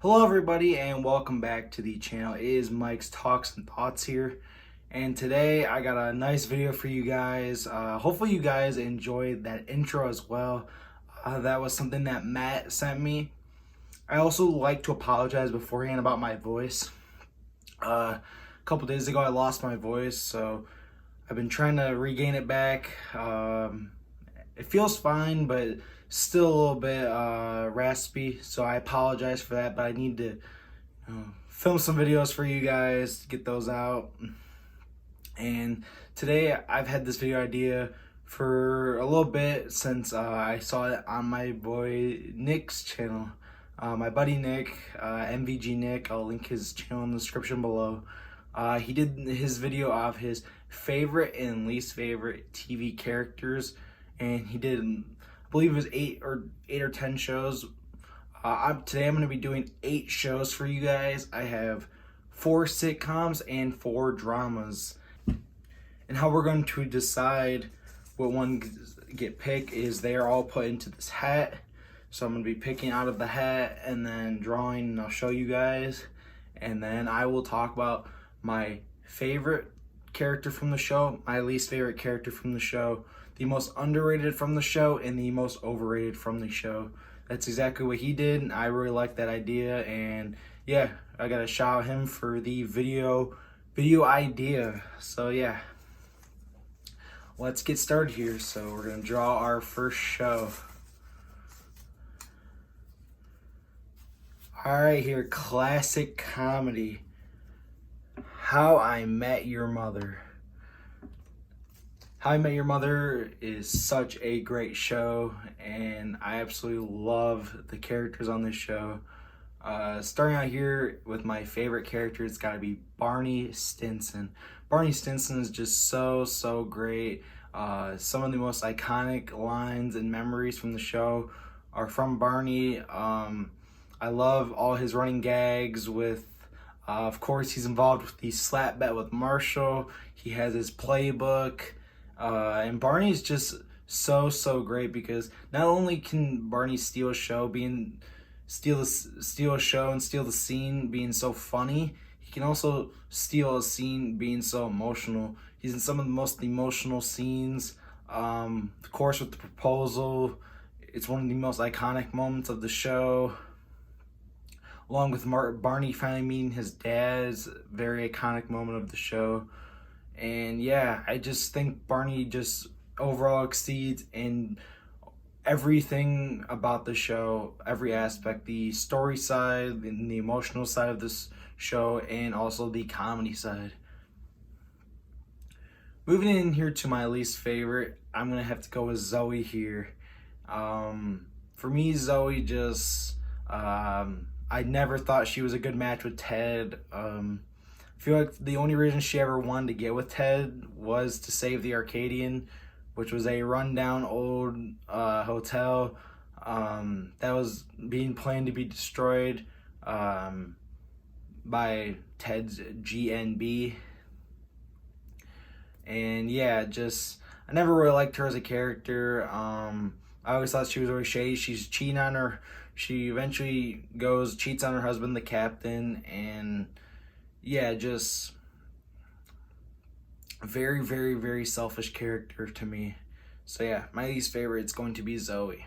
Hello everybody and welcome back to the channel. It is Mike's Talks and Thoughts here, and today I got a nice video for you guys. Hopefully you guys enjoyed that intro as well. That was something that Matt sent me. I also like to apologize beforehand about my voice. A couple days ago I lost my voice, so I've been trying to regain it back. It feels fine, but still a little bit raspy, so I apologize for that, but I need to film some videos for you guys to get those out. And today I've had this video idea for a little bit since I saw it on my boy Nick's channel. My buddy Nick, MVG Nick, I'll link his channel in the description below. He did his video of his favorite and least favorite TV characters, and he did, I believe it was 8 or 10 shows. Today I'm going to be doing 8 shows for you guys. I have 4 sitcoms and 4 dramas. And how we're going to decide what one get picked is they are all put into this hat. So I'm going to be picking out of the hat and then drawing, and I'll show you guys. And then I will talk about my favorite character from the show, my least favorite character from the show, the most underrated from the show, and the most overrated from the show. That's exactly what he did, and I really like that idea. And yeah, I gotta shout out him for the video idea. So yeah, let's get started here. So we're gonna draw our first show. All right, here, classic comedy, How I Met Your Mother. How I Met Your Mother is such a great show, and I absolutely love the characters on this show. Starting out here with my favorite character, it's got to be Barney Stinson. Barney Stinson is just so great. Some of the most iconic lines and memories from the show are from Barney. I love all his running gags with, of course, he's involved with the slap bet with Marshall. He has his playbook. And Barney's just so great because not only can Barney steal a show and steal the scene being so funny, he can also steal a scene being so emotional. He's in some of the most emotional scenes. Of course, with the proposal, it's one of the most iconic moments of the show. Along with Barney finally meeting his dad is a very iconic moment of the show. And yeah, I just think Barney just overall exceeds in everything about the show, every aspect, the story side and the emotional side of this show, and also the comedy side. Moving in here to my least favorite, I'm going to have to go with Zoe here. For me, Zoe just, I never thought she was a good match with Ted. I feel like the only reason she ever wanted to get with Ted was to save the Arcadian, which was a rundown old hotel that was being planned to be destroyed by Ted's GNB. And yeah, just, I never really liked her as a character. I always thought she was always shady. She's cheating on her. She eventually cheats on her husband, the captain, and yeah, just a very selfish character to me. So yeah, my least favorite is going to be Zoe.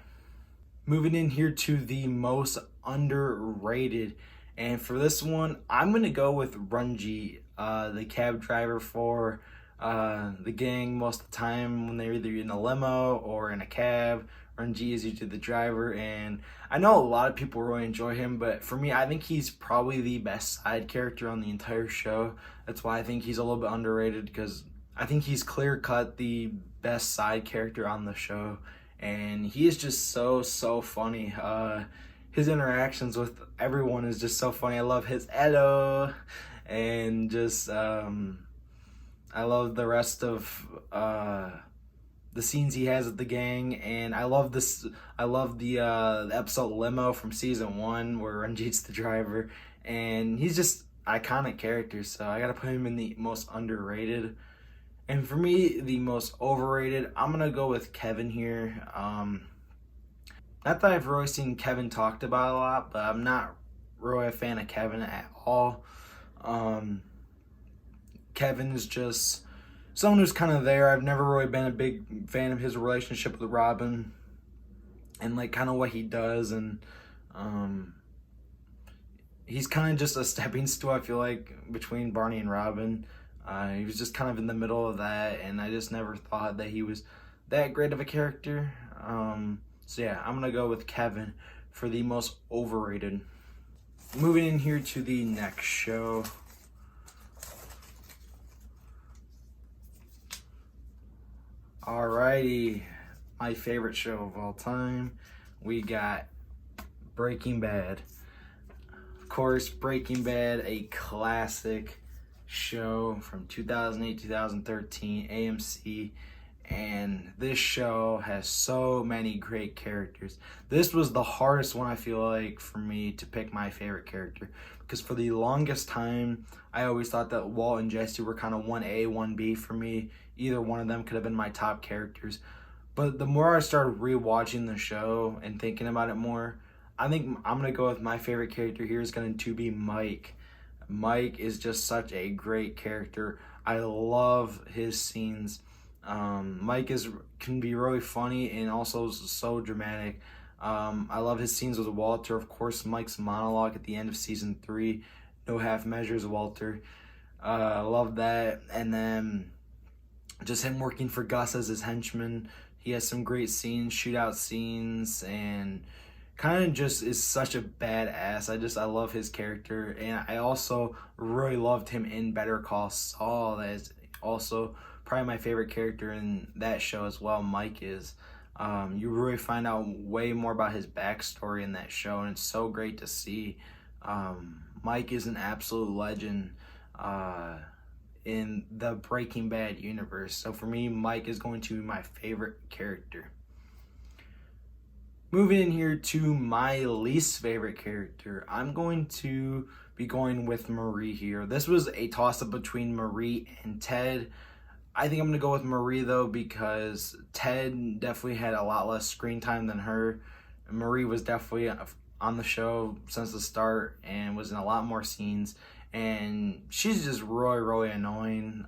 Moving in here to the most underrated, and for this one, I'm gonna go with Runji, the cab driver for the gang. Most of the time when they're either in a limo or in a cab, Runji is usually the driver, and I know a lot of people really enjoy him, but for me, I think he's probably the best side character on the entire show. That's why I think he's a little bit underrated, because I think he's clear-cut the best side character on the show, and he is just so funny. His interactions with everyone is just so funny. I love his Edo, and just I love the rest of the scenes he has with the gang, and I love the episode Limo from season 1 where Ranjit's the driver, and he's just iconic character, so I gotta put him in the most underrated. And for me, the most overrated, I'm gonna go with Kevin here. Not that I've really seen Kevin talked about a lot, but I'm not really a fan of Kevin at all. Kevin is just someone who's kind of there. I've never really been a big fan of his relationship with Robin and like kind of what he does, and he's kind of just a stepping stool, I feel like, between Barney and Robin. He was just kind of in the middle of that, and I just never thought that he was that great of a character. So yeah, I'm gonna go with Kevin for the most overrated. Moving in here to the next show. Alrighty, my favorite show of all time. We got Breaking Bad. Of course, Breaking Bad, a classic show from 2008, 2013, AMC. And this show has so many great characters. This was the hardest one, I feel like, for me to pick my favorite character. Because for the longest time, I always thought that Walt and Jesse were kind of 1A, 1B for me. Either one of them could have been my top characters. But the more I started rewatching the show and thinking about it more, I think I'm going to go with my favorite character here is going to be Mike. Mike is just such a great character. I love his scenes. Mike can be really funny and also so dramatic. I love his scenes with Walter. Of course, Mike's monologue at the end of season 3, no half measures, Walter. I love that. And then just him working for Gus as his henchman. He has some great scenes, shootout scenes, and kind of just is such a badass. I love his character, and I also really loved him in Better Call Saul. That is also probably my favorite character in that show as well. Mike is. You really find out way more about his backstory in that show, and it's so great to see. Mike is an absolute legend in the Breaking Bad universe. So for me, Mike is going to be my favorite character. Moving in here to my least favorite character, I'm going to be going with Marie here. This was a toss-up between Marie and Ted. I think I'm going to go with Marie, though, because Ted definitely had a lot less screen time than her. Marie was definitely on the show since the start and was in a lot more scenes. And she's just really, really annoying.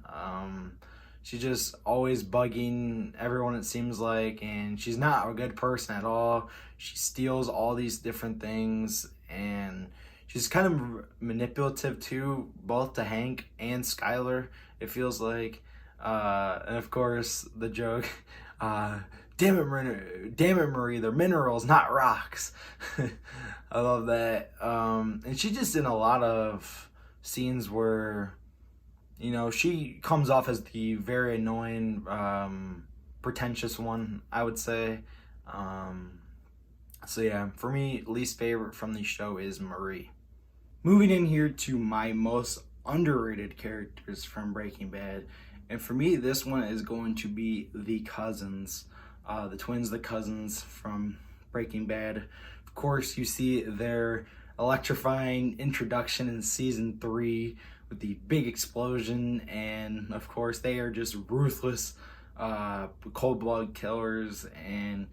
She's just always bugging everyone, it seems like, and she's not a good person at all. She steals all these different things, and she's kind of manipulative too, both to Hank and Skyler, it feels like. And of course, the joke, damn it, Marie, they're minerals, not rocks. I love that. And she just in a lot of scenes where, you know, she comes off as the very annoying, pretentious one, I would say. So yeah, for me, least favorite from the show is Marie. Moving in here to my most underrated characters from Breaking Bad. And for me, this one is going to be the cousins. The twins, the cousins from Breaking Bad. Of course, you see their electrifying introduction in season 3 with the big explosion, and of course they are just ruthless, cold-blooded killers. And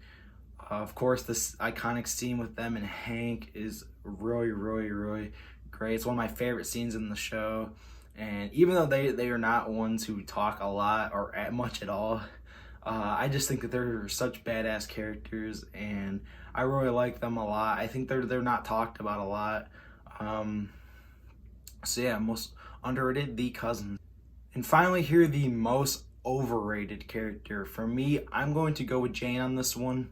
of course this iconic scene with them and Hank is really, really, really great. It's one of my favorite scenes in the show. And even though they are not ones who talk a lot or much at all, I just think that they're such badass characters, and I really like them a lot. I think they're not talked about a lot. So yeah, most underrated, the cousins. And finally here, the most overrated character. For me, I'm going to go with Jane on this one.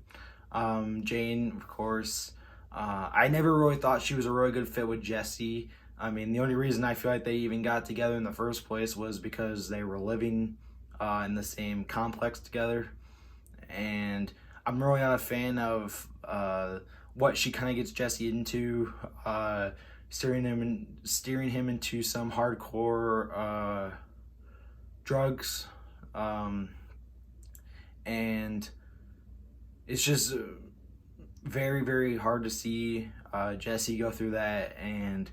Jane, of course. I never really thought she was a really good fit with Jesse. I mean, the only reason I feel like they even got together in the first place was because they were living in the same complex together. And I'm really not a fan of what she kind of gets Jesse into, steering him into some hardcore drugs. And it's just very, very hard to see Jesse go through that, and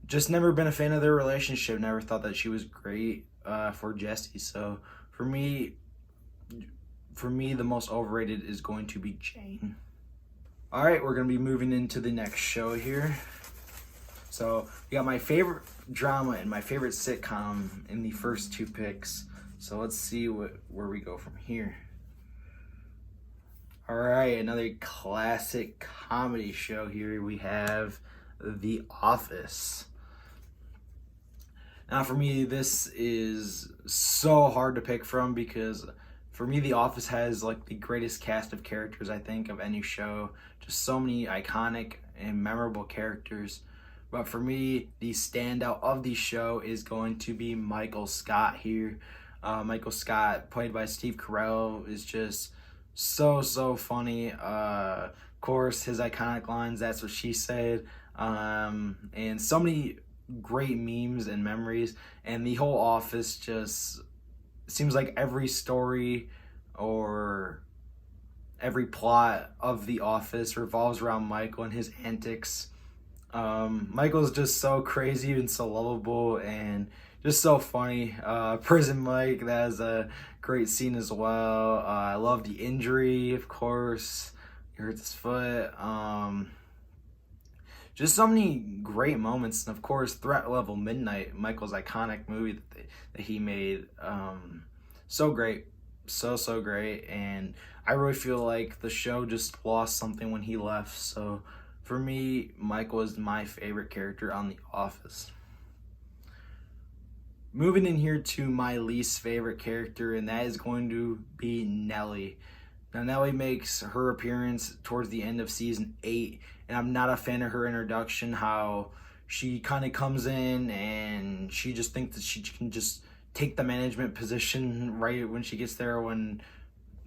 just never been a fan of their relationship. Never thought that she was great for Jesse. So for me, the most overrated is going to be Jane. All right, we're going to be moving into the next show here. So we got my favorite drama and my favorite sitcom in the first two picks. So let's see where we go from here. All right, another classic comedy show here. We have The Office. Now, for me, this is so hard to pick from because for me, The Office has like the greatest cast of characters, I think, of any show. Just so many iconic and memorable characters. But for me, the standout of the show is going to be Michael Scott here. Michael Scott, played by Steve Carell, is just so funny. Of course, his iconic lines, "That's what she said," and so many great memes and memories. And the whole Office just seems like every story or every plot of The Office revolves around Michael and his antics. Michael's just so crazy and so lovable and just so funny. Prison Mike, that is a great scene as well. I love the injury, of course. He hurts his foot. Just so many great moments. And of course, Threat Level Midnight, Michael's iconic movie that he made. So great. So great. And I really feel like the show just lost something when he left. So for me, Michael is my favorite character on The Office. Moving in here to my least favorite character, and that is going to be Nellie. Now, Nellie makes her appearance towards the end of season 8, and I'm not a fan of her introduction, how she kind of comes in and she just thinks that she can just take the management position right when she gets there when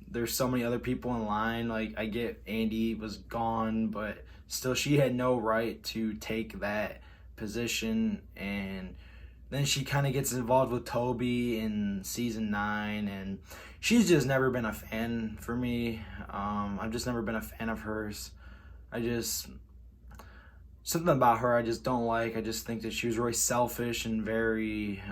there's so many other people in line. Like, I get Andy was gone, but still she had no right to take that position. And then she kind of gets involved with Toby in season 9, and she's just never been a fan for me. I've just never been a fan of hers. Something about her I just don't like. I just think that she was really selfish and very,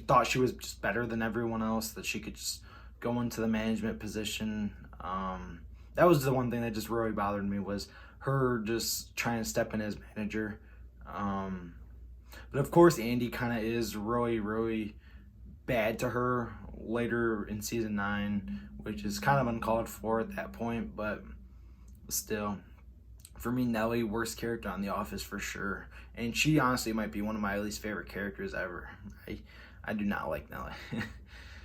thought she was just better than everyone else, that she could just go into the management position. That was the one thing that just really bothered me, was her just trying to step in as manager. But of course, Andy kind of is really bad to her later in season 9, which is kind of uncalled for at that point, but still. For me, Nellie, worst character on The Office for sure. And she honestly might be one of my least favorite characters ever. I do not like Nellie.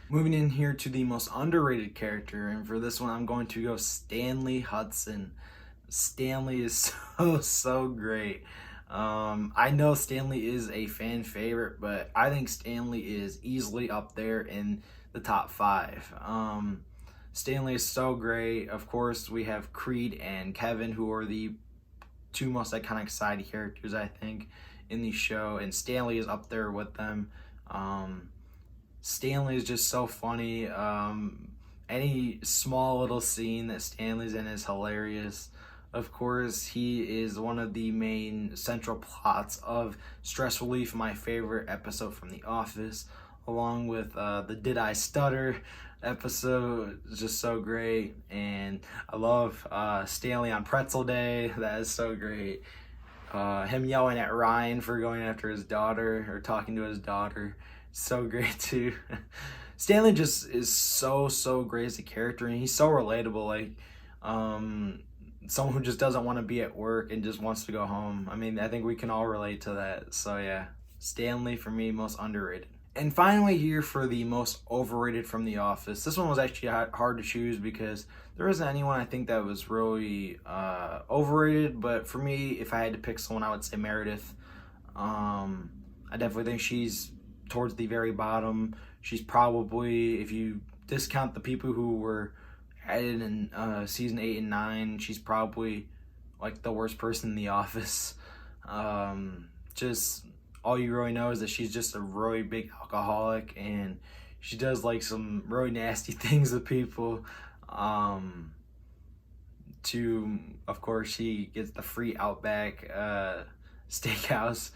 Moving in here to the most underrated character, and for this one, I'm going to go Stanley Hudson. Stanley is so great. I know Stanley is a fan favorite, but I think Stanley is easily up there in the top 5. Stanley is so great. Of course, we have Creed and Kevin, who are the 2 most iconic side characters, I think, in the show, and Stanley is up there with them. Stanley is just so funny. Any small little scene that Stanley's in is hilarious. Of course, he is one of the main central plots of Stress Relief, my favorite episode from The Office, along with the Did I Stutter episode. It's just so great. And I love Stanley on Pretzel Day. That is so great. Him yelling at Ryan for going after his daughter or talking to his daughter. So great too. Stanley just is so great as a character, and he's so relatable. Like, someone who just doesn't want to be at work and just wants to go home. I mean, I think we can all relate to that. So yeah, Stanley for me, most underrated. And finally here for the most overrated from The Office. This one was actually hard to choose because there isn't anyone I think that was really overrated. But for me, if I had to pick someone, I would say Meredith. I definitely think she's towards the very bottom. She's probably, if you discount the people who were added in season 8 and 9, she's probably like the worst person in The Office. Just all you really know is that she's just a really big alcoholic, and she does like some really nasty things to people. Of course, she gets the free Outback steakhouse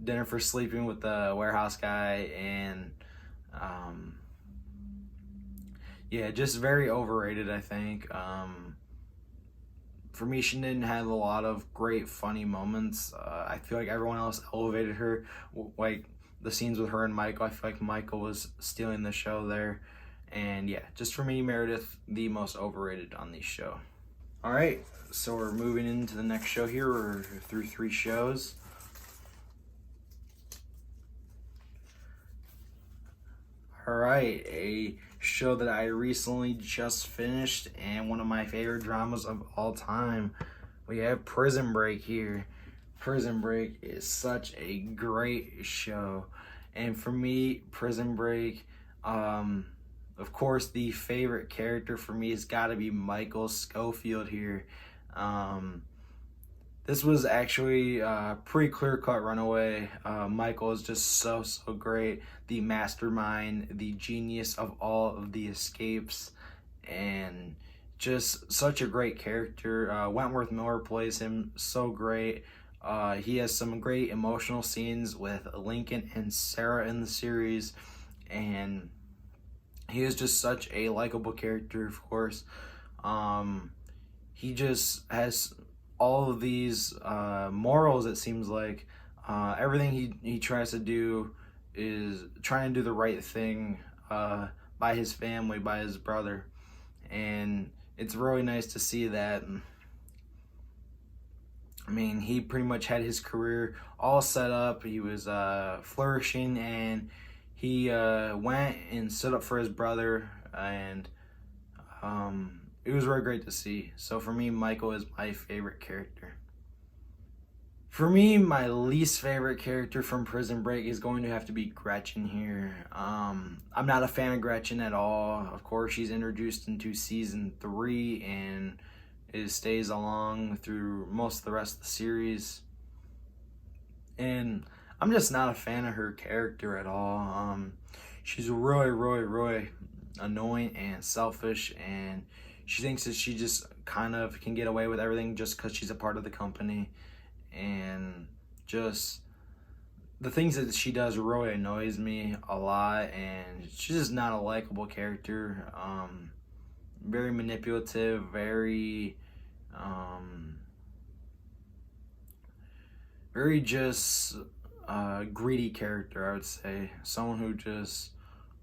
dinner for sleeping with the warehouse guy, and yeah, just very overrated, I think. for me, she didn't have a lot of great funny moments. I feel like everyone else elevated her. Like the scenes with her and Michael, I feel like Michael was stealing the show there. And yeah, just for me, Meredith, the most overrated on the show. All right, so we're moving into the next show here. We're through 3 shows. All right, a show that I recently just finished and one of my favorite dramas of all time. We have Prison Break here. Prison Break is such a great show. And for me, Prison Break, of course, the favorite character for me has got to be Michael Scofield here. This was actually a pretty clear-cut runaway. Michael is just so great. The mastermind, the genius of all of the escapes, and just such a great character. Wentworth Miller plays him so great. He has some great emotional scenes with Lincoln and Sarah in the series, and he is just such a likable character, of course. He just has all of these morals, it seems like. Everything he tries to do is trying to do the right thing by his family, by his brother. And it's really nice to see that. I mean, he pretty much had his career all set up. He was flourishing, and he went and stood up for his brother, and it was really great to see. So for me, Michael is my favorite character. For me, my least favorite character from Prison Break is going to have to be Gretchen here. I'm not a fan of Gretchen at all. Of course, she's introduced into season 3 and it stays along through most of the rest of the series. And I'm just not a fan of her character at all. She's really annoying and selfish, and she thinks that she just kind of can get away with everything just because she's a part of the company. And just the things that she does really annoys me a lot, and she's just not a likable character. Very manipulative, very just greedy character, I would say. Someone who just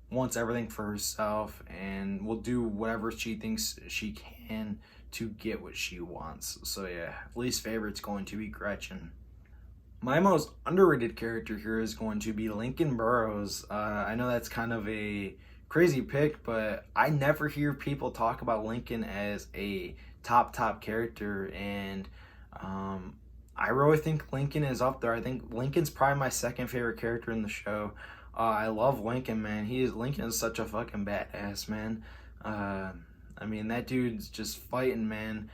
wants everything for herself and will do whatever she thinks she can to get what she wants. So yeah, least favorite's going to be Gretchen. My most underrated character here is going to be Lincoln Burrows. I know that's kind of a crazy pick, but I never hear people talk about Lincoln as a top character, and I really think Lincoln is up there. I think Lincoln's probably my second favorite character in the show. I love Lincoln, man. Lincoln is such a fucking badass, man. I mean, that dude's just fighting, man.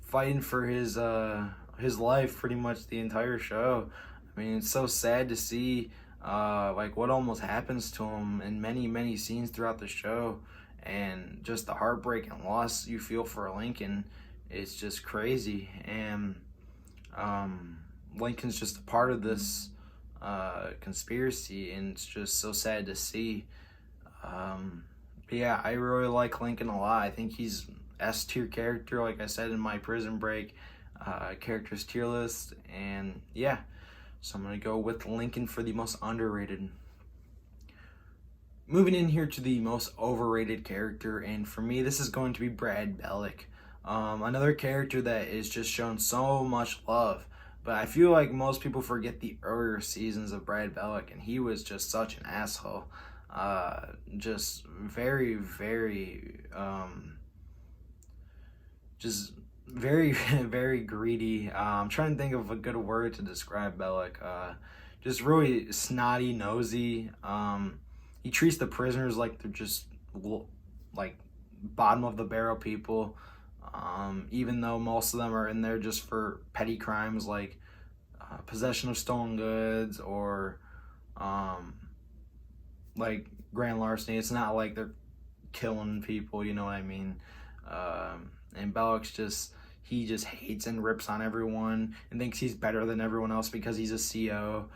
Fighting for his life pretty much the entire show. I mean, it's so sad to see like what almost happens to him in many scenes throughout the show, and just the heartbreak and loss you feel for Lincoln. It's just crazy, and Lincoln's just a part of this conspiracy, and it's just so sad to see. But yeah, I really like Lincoln a lot. I think he's S tier character, like I said in my Prison Break characters tier list, and yeah, so I'm gonna go with Lincoln for the most underrated. Moving in here to the most overrated character, and for me, this is going to be Brad Bellick. Another character that is just shown so much love, but I feel like most people forget the earlier seasons of Brad Bellick, and he was just such an asshole. Just very very greedy. I'm trying to think of a good word to describe Bellick. Just really snotty, nosy. He treats the prisoners like they're just like bottom of the barrel people, even though most of them are in there just for petty crimes like possession of stolen goods or like grand larceny. It's not like they're killing people, you know what I mean? And Bellick's just hates and rips on everyone and thinks he's better than everyone else because he's a CO.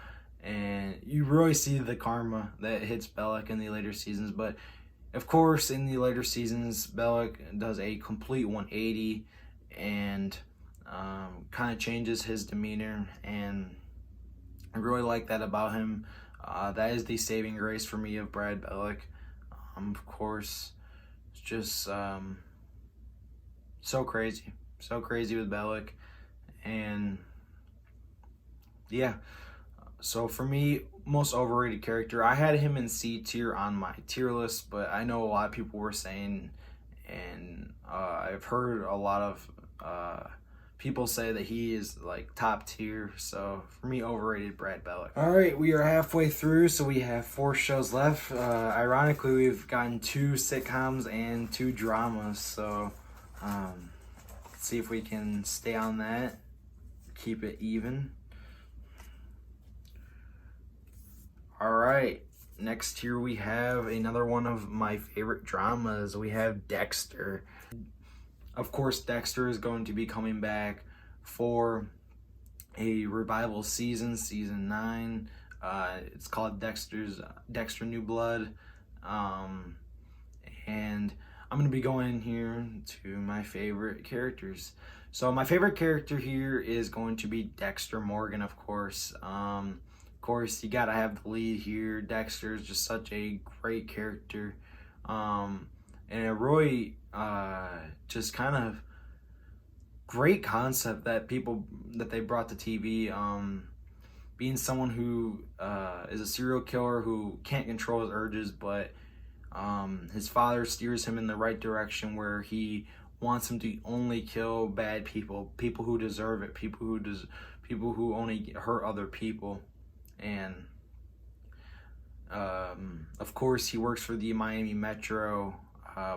And you really see the karma that hits Bellick in the later seasons. But of course, in the later seasons, Bellick does a complete 180 and kind of changes his demeanor, and I really like that about him. That is the saving grace for me of Brad Bellick. Of course, it's just so crazy with Bellick, and yeah. So for me, most overrated character, I had him in C tier on my tier list, but I know a lot of people were saying, and I've heard a lot of people say that he is like top tier. So for me, overrated Brad Bellick. All right, we are halfway through, so we have 4 shows left. Ironically, we've gotten 2 sitcoms and 2 dramas. So let's see if we can stay on that, keep it even. All right, next here we have another one of my favorite dramas. We have Dexter. Of course, Dexter is going to be coming back for a revival season, season 9. It's called Dexter New Blood. And I'm going to be going in here to my favorite characters. So my favorite character here is going to be Dexter Morgan, of course. Of course, you gotta have the lead here. Dexter is just such a great character, and a really just kind of great concept that they brought to TV. Being someone who is a serial killer who can't control his urges, but his father steers him in the right direction, where he wants him to only kill bad people, people who deserve it, people who only hurt other people. And of course, he works for the Miami Metro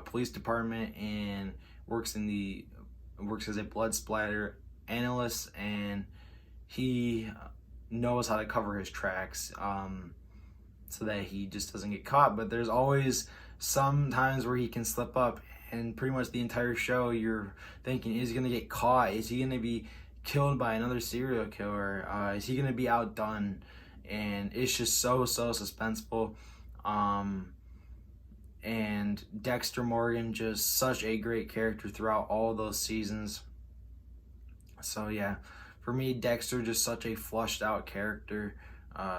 Police Department and works as a blood splatter analyst, and he knows how to cover his tracks so that he just doesn't get caught. But there's always some times where he can slip up, and pretty much the entire show you're thinking, is he gonna get caught? Is he gonna be killed by another serial killer? Is he gonna be outdone? And it's just so suspenseful. And Dexter Morgan, just such a great character throughout all those seasons. So yeah, for me, Dexter, just such a flushed out character,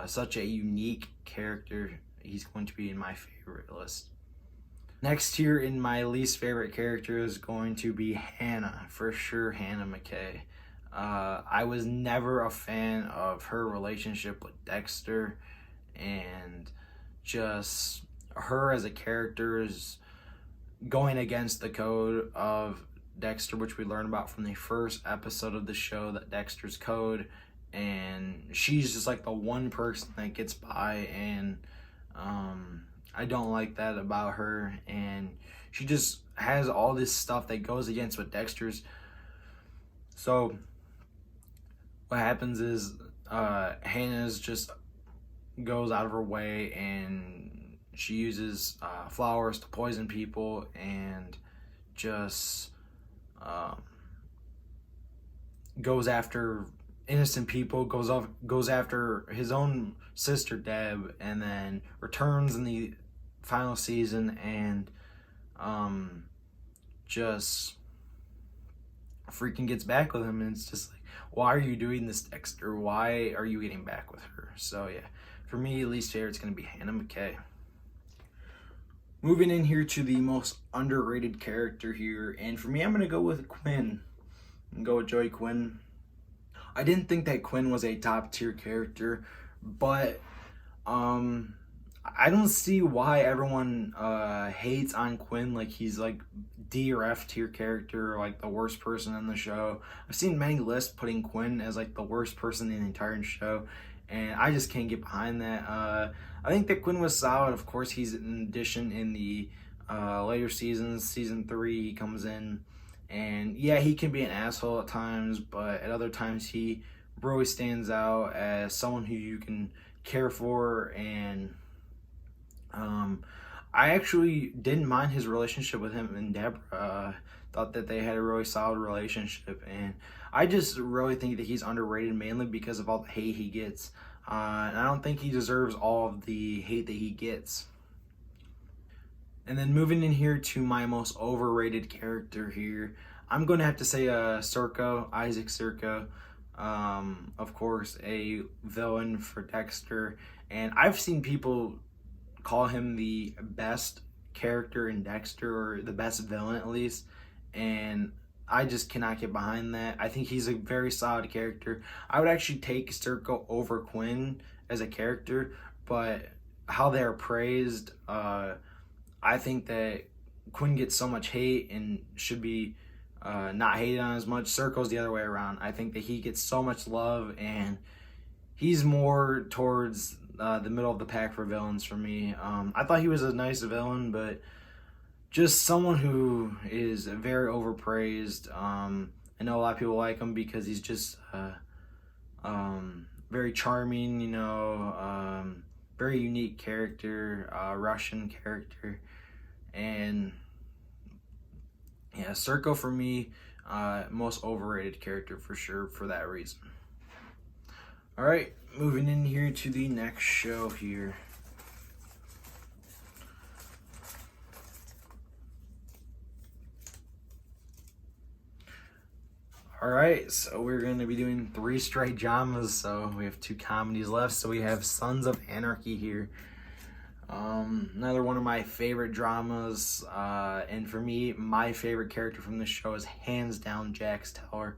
such a unique character. He's going to be in my favorite list. Next here in my least favorite character is going to be Hannah, for sure, Hannah McKay. I was never a fan of her relationship with Dexter, and just her as a character is going against the code of Dexter, which we learned about from the first episode of the show, that Dexter's code, and she's just like the one person that gets by, and I don't like that about her, and she just has all this stuff that goes against what Dexter's. So what happens is Hannah's just goes out of her way, and she uses flowers to poison people, and just goes after innocent people, goes after his own sister Deb, and then returns in the final season and just freaking gets back with him. And it's just like, why are you doing this, Dexter? Why are you getting back with her? So yeah, for me, least favorite is going to be Hannah McKay. Moving in here to the most underrated character here, and for me, I'm going to go with Quinn. I'm going to go with Joey Quinn. I didn't think that Quinn was a top tier character, but I don't see why everyone hates on Quinn like he's like D or F tier character, or like the worst person in the show. I've seen many lists putting Quinn as like the worst person in the entire show, and I just can't get behind that. I think that Quinn was solid. Of course, he's an addition in the later seasons. Season 3, he comes in, and yeah, he can be an asshole at times, but at other times he really stands out as someone who you can care for. And I actually didn't mind his relationship with him and Deborah. Thought that they had a really solid relationship, and I just really think that he's underrated, mainly because of all the hate he gets. And I don't think he deserves all of the hate that he gets. And then moving in here to my most overrated character here, I'm going to have to say Serco, Isaac Serco. Of course, a villain for Dexter. And I've seen people call him the best character in Dexter, or the best villain at least. And I just cannot get behind that. I think he's a very solid character. I would actually take Serco over Quinn as a character, but how they're praised, I think that Quinn gets so much hate and should be not hated on as much. Serco's the other way around. I think that he gets so much love, and he's more towards the middle of the pack for villains for me. I thought he was a nice villain, but just someone who is very overpraised. I know a lot of people like him because he's just very charming, very unique character, Russian character. And yeah, Serco for me, most overrated character for sure for that reason. All right, moving in here to the next show here. All right, so we're going to be doing 3 straight dramas. So we have 2 comedies left. So we have Sons of Anarchy here. Another one of my favorite dramas. And for me, my favorite character from this show is hands down Jax Teller.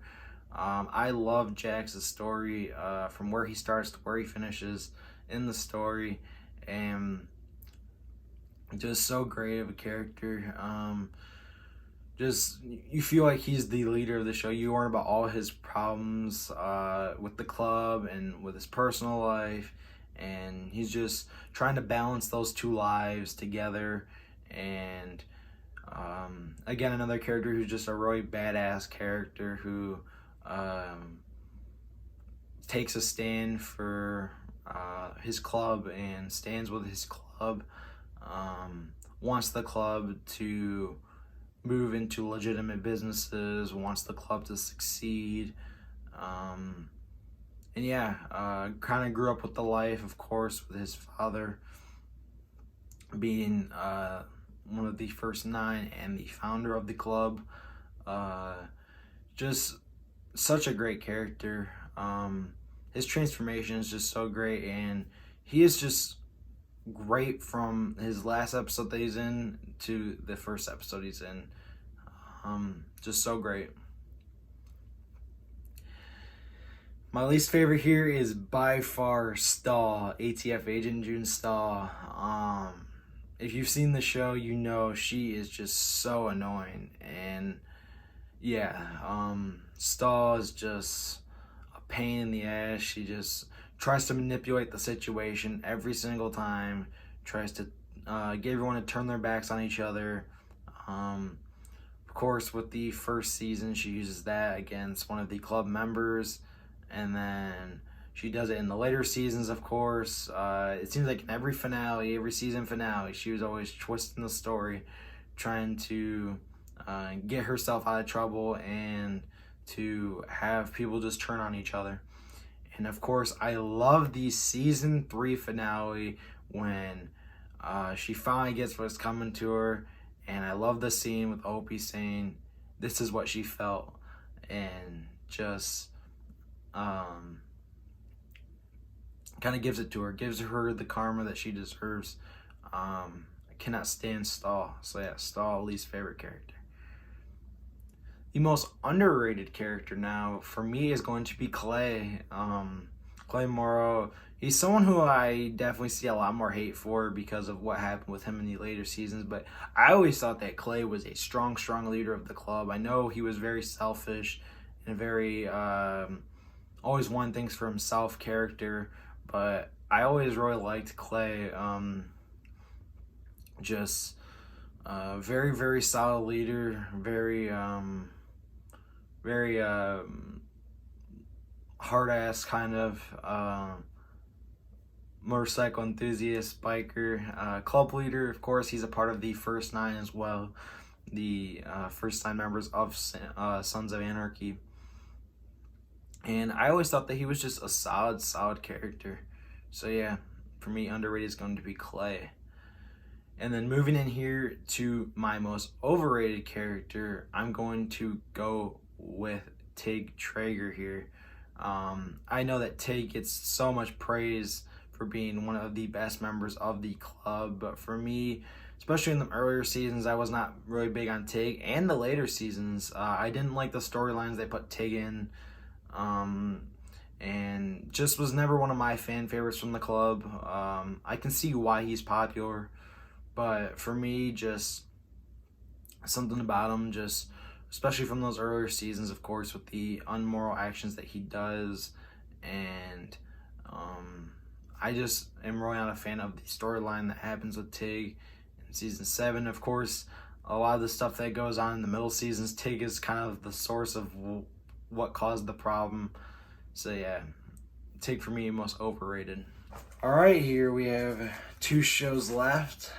I love Jax's story, from where he starts to where he finishes in the story. And just so great of a character. Just, you feel like he's the leader of the show. You learn about all his problems with the club and with his personal life, and he's just trying to balance those 2 lives together. And again, another character who's just a really badass character who takes a stand for his club and stands with his club, wants the club to move into legitimate businesses, wants the club to succeed. And yeah, kind of grew up with the life, of course, with his father being one of the first 9 and the founder of the club. Just such a great character. His transformation is just so great, and he is just great from his last episode that he's in to the first episode he's in. Just so great. My least favorite here is by far Stahl, ATF Agent June Stahl. If you've seen the show, you know she is just so annoying. And yeah, Stahl is just a pain in the ass. She just tries to manipulate the situation every single time, tries to get everyone to turn their backs on each other. Of course, with the first season, she uses that against one of the club members, and then she does it in the later seasons, of course. It seems like in every finale, every season finale, she was always twisting the story, trying to get herself out of trouble and to have people just turn on each other. And of course, I love the season 3 finale when she finally gets what's coming to her. And I love the scene with Opie saying, "This is what she felt," and just kind of gives it to her, gives her the karma that she deserves. I cannot stand Stahl. So yeah, Stahl, least favorite character. The most underrated character now for me is going to be Clay. Clay Morrow. He's someone who I definitely see a lot more hate for because of what happened with him in the later seasons. But I always thought that Clay was a strong leader of the club. I know he was very selfish and very always wanted things for himself character. But I always really liked Clay. Just very, very solid leader. Very hard-ass kind of motorcycle enthusiast, biker, club leader. Of course, he's a part of the first 9 as well, the first 9 members of Sons of Anarchy. And I always thought that he was just a solid character. So yeah, for me, underrated is going to be Clay. And then moving in here to my most overrated character, I'm going to go with Tig Traeger here. I know that Tig gets so much praise for being one of the best members of the club, but for me, especially in the earlier seasons, I was not really big on Tig, and the later seasons, I didn't like the storylines they put Tig in, and just was never one of my fan favorites from the club. I can see why he's popular, but for me, just something about him, just especially from those earlier seasons, of course, with the unmoral actions that he does, and I just am really not a fan of the storyline that happens with Tig in season 7. Of course, a lot of the stuff that goes on in the middle seasons, Tig is kind of the source of what caused the problem. So yeah, Tig for me, most overrated. All right, here we have 2 shows left.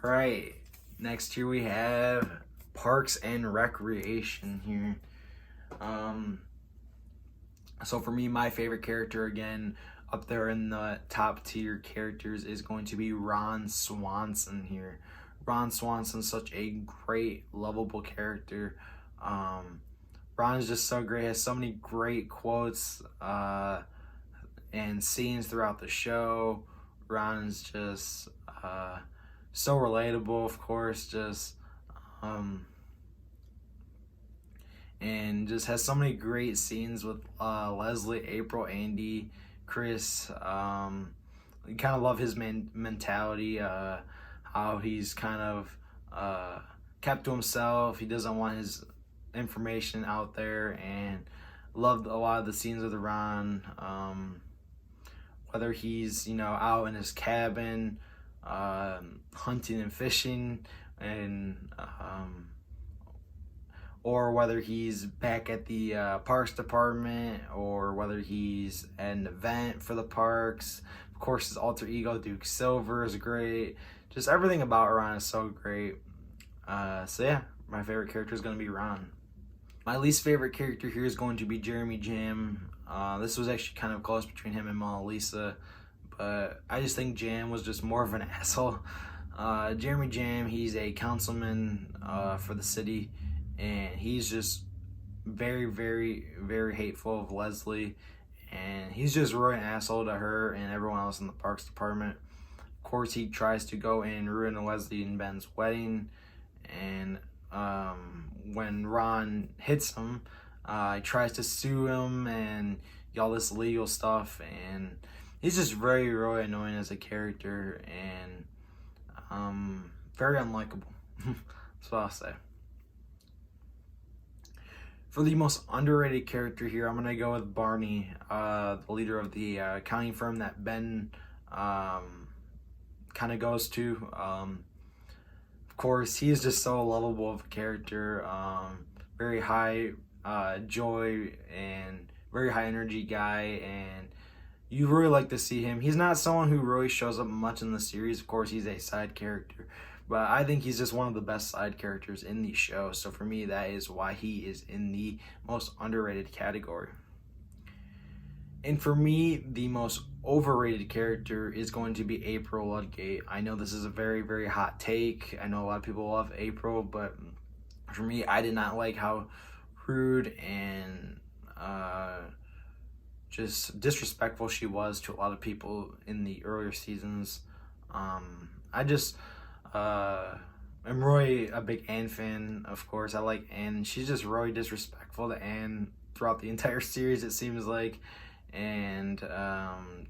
All right, next here we have Parks and Recreation here. So for me, my favorite character, again, up there in the top tier characters, is going to be Ron Swanson here. Ron Swanson's such a great, lovable character. Ron's just so great, has so many great quotes and scenes throughout the show. Ron's just so relatable, of course, just and just has so many great scenes with Leslie, April, Andy, Chris. You kind of love his mentality, how he's kind of kept to himself. He doesn't want his information out there, and loved a lot of the scenes with Ron. Whether he's, out in his cabin, hunting and fishing, and or whether he's back at the parks department, or whether he's at an event for the parks. Of course, his alter ego, Duke Silver, is great. Just everything about Ron is so great. So yeah, my favorite character is going to be Ron. My least favorite character here is going to be Jeremy Jam. This was actually kind of close between him and Mona Lisa, but I just think Jam was just more of an asshole. Jeremy Jam, he's a councilman for the city, and he's just very, very, very hateful of Leslie, and he's just really an asshole to her and everyone else in the parks department. Of course, he tries to go and ruin Leslie and Ben's wedding, and when Ron hits him, he tries to sue him and all this legal stuff, and he's just very, really annoying as a character, and very unlikable. That's what I'll say. For the most underrated character here, I'm going to go with Barney, the leader of the accounting firm that Ben kind of goes to. Of course, he is just so lovable of a character, very high joy and very high energy guy, and you really like to see him. He's not someone who really shows up much in the series. Of course, he's a side character, but I think he's just one of the best side characters in the show. So for me, that is why he is in the most underrated category. And for me, the most overrated character is going to be April Ludgate. I know this is a very, very hot take. I know a lot of people love April, but for me, I did not like how rude and just disrespectful she was to a lot of people in the earlier seasons. I just am really a big Anne fan, of course. I like Anne, and she's just really disrespectful to Anne throughout the entire series, it seems like, and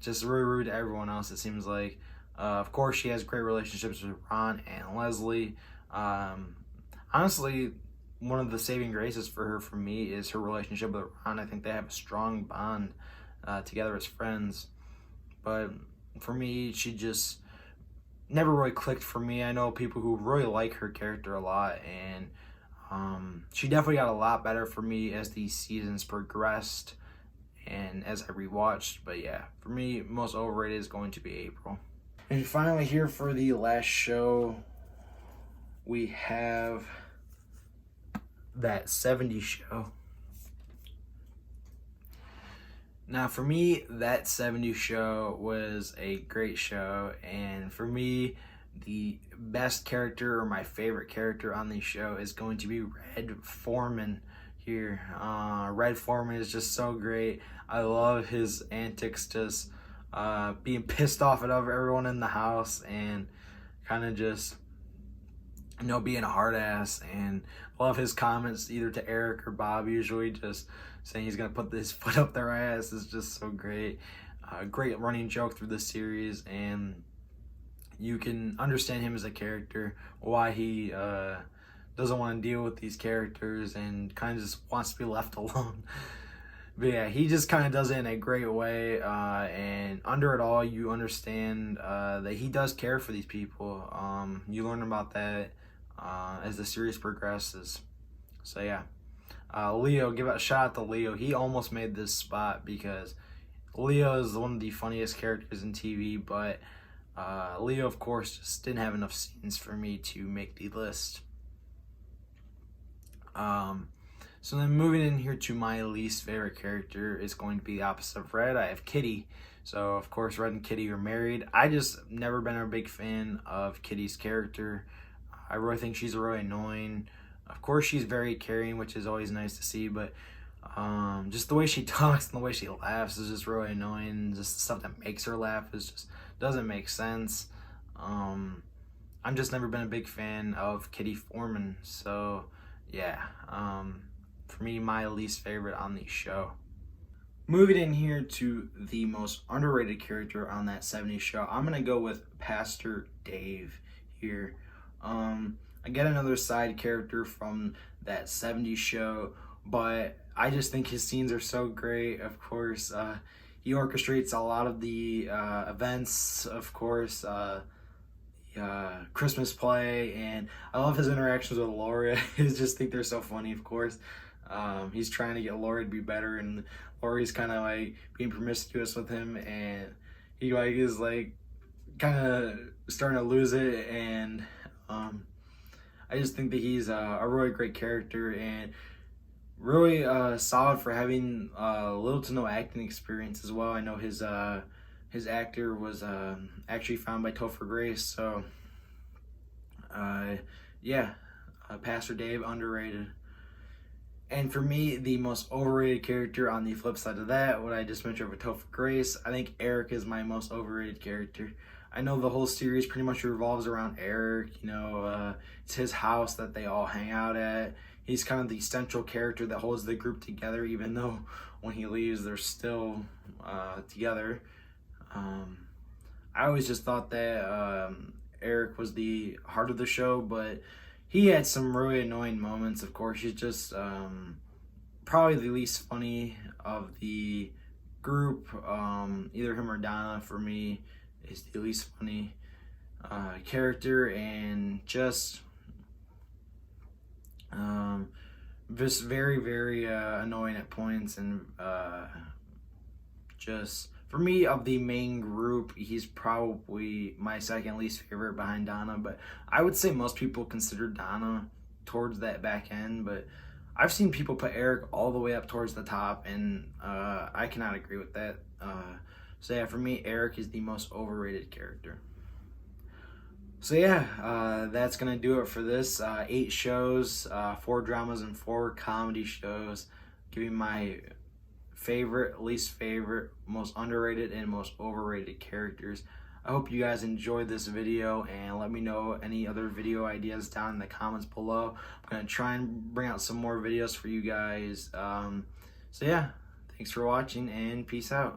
just really rude to everyone else, it seems like. Of course, she has great relationships with Ron and Leslie. Honestly, one of the saving graces for her, for me, is her relationship with Ron. I think they have a strong bond together as friends. But for me, she just never really clicked for me. I know people who really like her character a lot, and she definitely got a lot better for me as the seasons progressed and as I rewatched. But yeah, for me, most overrated is going to be April. And finally, here for the last show, we have That 70s Show. Now, for me, that 70s show was a great show, and for me, the best character or my favorite character on the show is going to be Red Foreman here. Red Foreman is just so great. I love his antics, just being pissed off at everyone in the house and kind of just, being a hard ass, and love his comments either to Eric or Bob, usually just saying he's gonna put his foot up their ass is just so great. Great running joke through the series, and you can understand him as a character, why he doesn't want to deal with these characters and kind of just wants to be left alone. But yeah, he just kind of does it in a great way, and under it all, you understand that he does care for these people. You learn about that as the series progresses. So yeah, Leo, give a shout out to Leo. He almost made this spot because Leo is one of the funniest characters in TV, but Leo, of course, just didn't have enough scenes for me to make the list. So then moving in here to my least favorite character is going to be the opposite of Red. I have Kitty. So of course Red and Kitty are married. I just never been a big fan of Kitty's character. I really think she's really annoying. Of course she's very caring, which is always nice to see, but just the way she talks and the way she laughs is just really annoying. Just the stuff that makes her laugh is just doesn't make sense. I'm just never been a big fan of Kitty Foreman. So yeah, for me, my least favorite on the show. Moving in here to the most underrated character on that 70s show, I'm gonna go with Pastor Dave here. I get another side character from that 70s show, but I just think his scenes are so great. Of course, he orchestrates a lot of the events, of course, Christmas play, and I love his interactions with Laura. I just think they're so funny, of course. He's trying to get Laura to be better, and Laura's kind of like being promiscuous with him, and he like is like kind of starting to lose it, and I just think that he's a really great character and really solid for having little to no acting experience as well. I know his actor was actually found by Topher Grace, so yeah, Pastor Dave, underrated. And for me, the most overrated character on the flip side of that, what I just mentioned with Topher Grace, I think Eric is my most overrated character. I know the whole series pretty much revolves around Eric. It's his house that they all hang out at. He's kind of the central character that holds the group together, even though when he leaves, they're still together. I always just thought that Eric was the heart of the show, but he had some really annoying moments. Of course, he's just probably the least funny of the group. Either him or Donna, for me, is the least funny character, and just very, very annoying at points, and just for me, of the main group, he's probably my second least favorite behind Donna, but I would say most people consider Donna towards that back end, but I've seen people put Eric all the way up towards the top, and I cannot agree with that. So yeah, for me, Eric is the most overrated character. So yeah, that's gonna do it for this. 8 shows, 4 dramas and 4 comedy shows, giving my favorite, least favorite, most underrated, and most overrated characters. I hope you guys enjoyed this video, and let me know any other video ideas down in the comments below. I'm gonna try and bring out some more videos for you guys. So yeah, thanks for watching, and peace out.